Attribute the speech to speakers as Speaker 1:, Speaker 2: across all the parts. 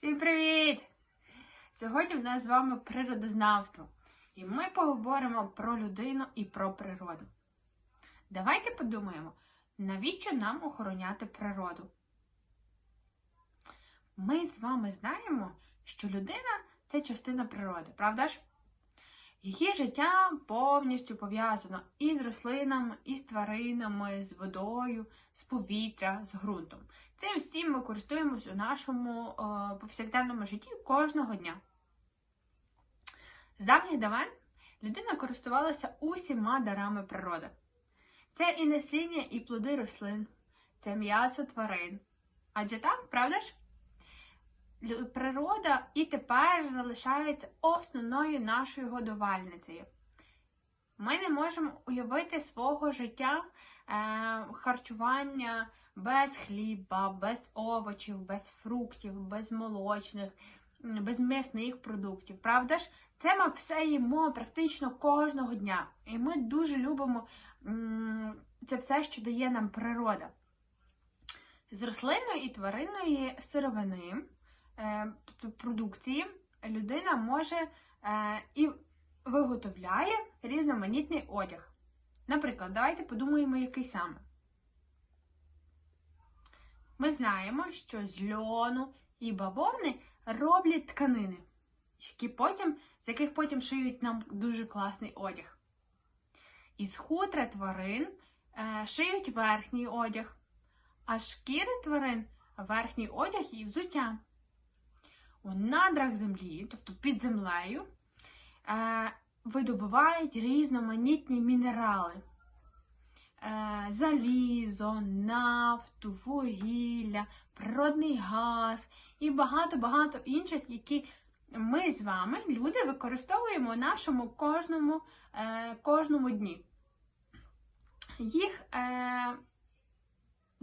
Speaker 1: Всім привіт! Сьогодні в нас з вами природознавство. І ми поговоримо про людину і про природу. Давайте подумаємо, навіщо нам охороняти природу? Ми з вами знаємо, що людина – це частина природи, правда ж? Її життя повністю пов'язано і з рослинами, і з тваринами, з водою, з повітря, з ґрунтом. Цим всім ми користуємось у нашому повсякденному житті кожного дня. З давніх давен людина користувалася усіма дарами природи. Це і насіння, і плоди рослин, це м'ясо тварин. Адже так, правда ж? Природа і тепер залишається основною нашою годувальницею. Ми не можемо уявити свого життя, харчування без хліба, без овочів, без фруктів, без молочних, без м'ясних продуктів. Правда ж? Це ми все їмо практично кожного дня. І ми дуже любимо це все, що дає нам природа. З рослинної і тваринної сировини, тобто продукції, людина може і виготовляє різноманітний одяг. Наприклад, давайте подумаємо, який саме. Ми знаємо, що з льону і бавовни роблять тканини, з яких потім шиють нам дуже класний одяг. Із хутра тварин шиють верхній одяг, а з шкіри тварин верхній одяг і взуття. У надрах землі, тобто під землею, видобувають різноманітні мінерали. Залізо, нафту, вугілля, природний газ і багато-багато інших, які ми з вами, люди, використовуємо у нашому кожному дні.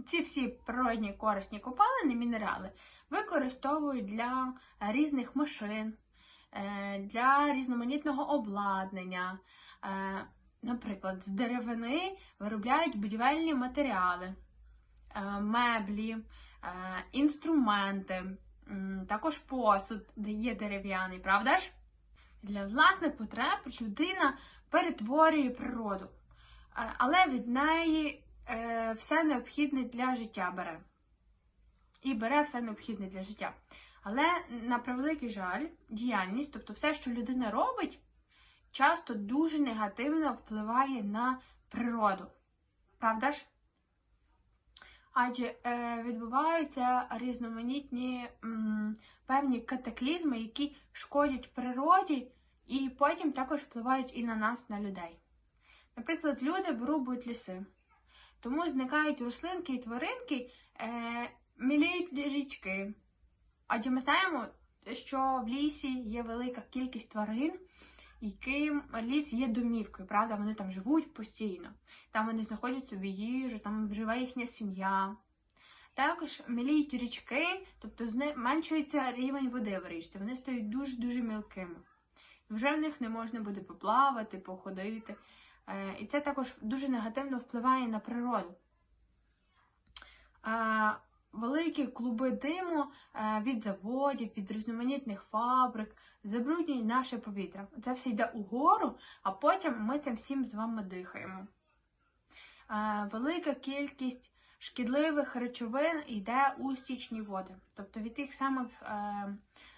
Speaker 1: Ці всі природні корисні копалини, мінерали, використовують для різних машин, для різноманітного обладнання. Наприклад, з деревини виробляють будівельні матеріали, меблі, інструменти, також посуд, де є дерев'яний, правда ж? Для власних потреб людина перетворює природу, але від неї все необхідне для життя бере. І бере все необхідне для життя. Але, на превеликий жаль, діяльність, тобто все, що людина робить, часто дуже негативно впливає на природу. Правда ж? Адже відбуваються різноманітні певні катаклізми, які шкодять природі і потім також впливають і на нас, на людей. Наприклад, люди вирубують ліси. Тому зникають рослинки і тваринки, міліють річки. Адже ми знаємо, що в лісі є велика кількість тварин, яким ліс є домівкою, правда? Вони там живуть постійно. Там вони знаходять собі їжу, там живе їхня сім'я. Також міліють річки, тобто зменшується рівень води в річці. Вони стають дуже-дуже мілкими. Вже в них не можна буде поплавати, походити. І це також дуже негативно впливає на природу. Великі клуби диму від заводів, від різноманітних фабрик забруднюють наше повітря. Це все йде угору, а потім ми цим всім з вами дихаємо. Велика кількість шкідливих речовин йде у стічні води. Тобто від тих самих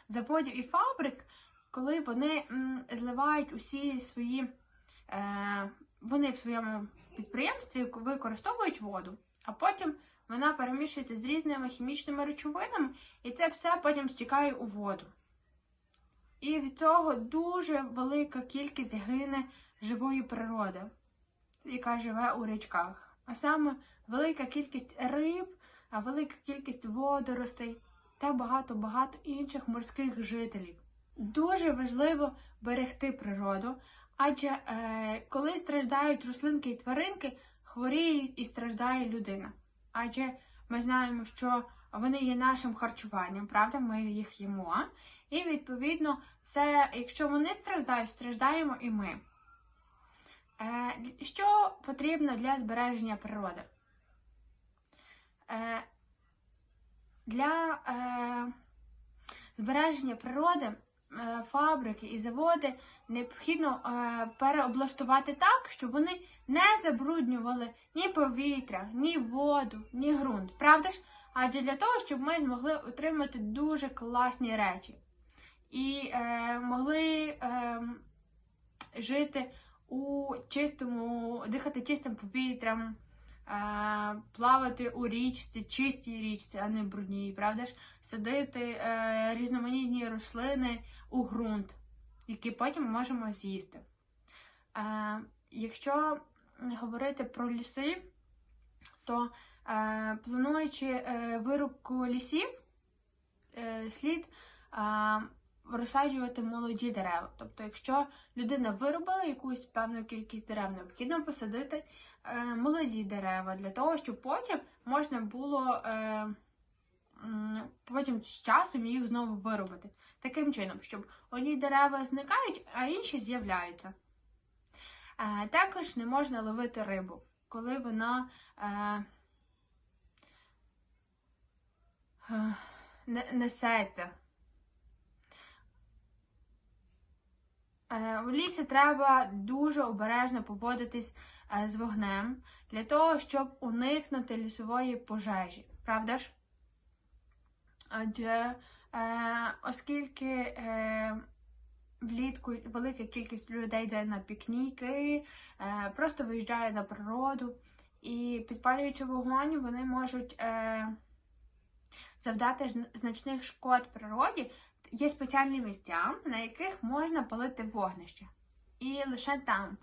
Speaker 1: заводів і фабрик, коли вони зливають усі свої... Вони в своєму підприємстві використовують воду, а потім вона перемішується з різними хімічними речовинами, і це все потім стікає у воду. І від цього дуже велика кількість гине живої природи, яка живе у річках. А саме велика кількість риб, велика кількість водоростей та багато-багато інших морських жителів. Дуже важливо берегти природу, адже коли страждають рослинки і тваринки, хворіють і страждає людина. Адже ми знаємо, що вони є нашим харчуванням, правда, ми їх їмо. І, відповідно, якщо вони страждають, страждаємо і ми. Що потрібно для збереження природи? Для збереження природи, фабрики і заводи необхідно переоблаштувати так, щоб вони не забруднювали ні повітря, ні воду, ні ґрунт. Правда ж? Адже для того, щоб ми змогли отримати дуже класні речі і могли жити у чистому, дихати чистим повітрям, плавати у річці, чистій річці, а не брудній, правда ж? Садити різноманітні рослини у ґрунт, які потім можемо з'їсти. Якщо говорити про ліси, то плануючи вирубку лісів, слід розсаджувати молоді дерева. Тобто, якщо людина вирубала якусь певну кількість дерев, необхідно посадити молоді дерева, для того, щоб потім можна було потім з часом їх знову вирубати. Таким чином, щоб одні дерева зникають, а інші з'являються. Також не можна ловити рибу, коли вона несеться. В лісі треба дуже обережно поводитись з вогнем, для того, щоб уникнути лісової пожежі. Правда ж? Адже оскільки влітку велика кількість людей йде на пікніки, просто виїжджає на природу, і підпалюючи вогонь, вони можуть завдати значних шкод природі. Є спеціальні місця, на яких можна палити вогнище. І лише там,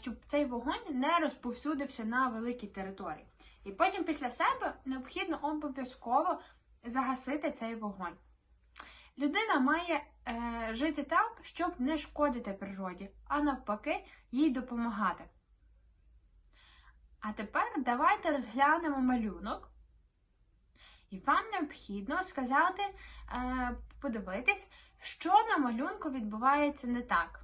Speaker 1: щоб цей вогонь не розповсюдився на великій території. І потім після себе необхідно обов'язково загасити цей вогонь. Людина має жити так, щоб не шкодити природі, а навпаки, їй допомагати. А тепер давайте розглянемо малюнок. І вам необхідно сказати, подивитись, що на малюнку відбувається не так.